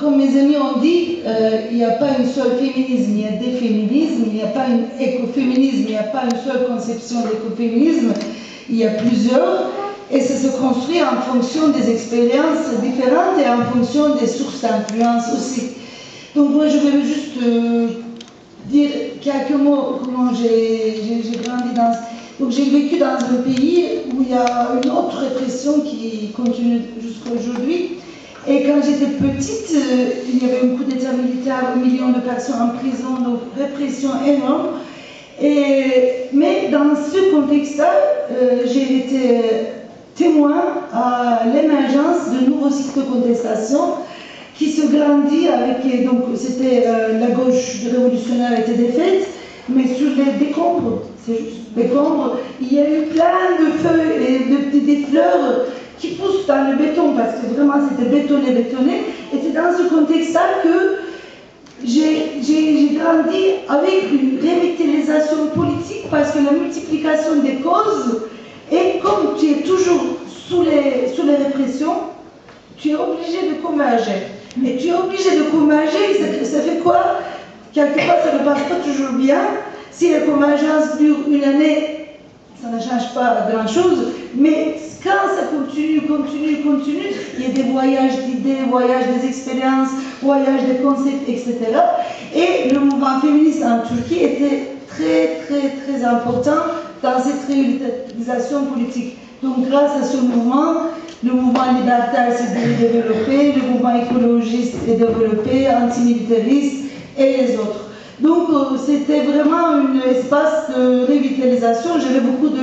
comme mes amis ont dit, il n'y a pas une seule féminisme, il y a des féminismes, il n'y a pas un écoféminisme, il n'y a pas une seule conception d'écoféminisme, il y a plusieurs, et ça se construit en fonction des expériences différentes et en fonction des sources d'influence aussi. Donc moi je vais juste dire quelques mots comment j'ai grandi dans... Donc j'ai vécu dans un pays où il y a une autre répression qui continue jusqu'à aujourd'hui. Et quand j'étais petite, il y avait un coup d'état militaire, 1 million de personnes en prison, donc répression énorme. Mais dans ce contexte-là, j'ai été témoin à l'émergence de nouveaux cycles de contestation qui se grandit avec, donc c'était la gauche révolutionnaire était défaite, mais sur les décombres, c'est juste décombres, il y a eu plein de feuilles et des fleurs qui poussent dans le béton, parce que vraiment c'était bétonné. Et c'est dans ce contexte-là que j'ai grandi avec une revitalisation politique, parce que la multiplication des causes, et comme tu es toujours sous les répressions, tu es obligé de converger. Et tu es obligé de converger, ça fait quoi? Quelque part, ça ne passe pas toujours bien. Si la convergence dure une année, ça ne change pas grand-chose. Mais quand ça continue, il y a des voyages d'idées, voyages des expériences, voyages des concepts, etc. Et le mouvement féministe en Turquie était très important dans cette réalisation politique. Donc grâce à ce mouvement, le mouvement libertaire s'est développé, le mouvement écologiste est développé, antimilitariste et les autres. Donc c'était vraiment un espace de revitalisation. J'avais beaucoup de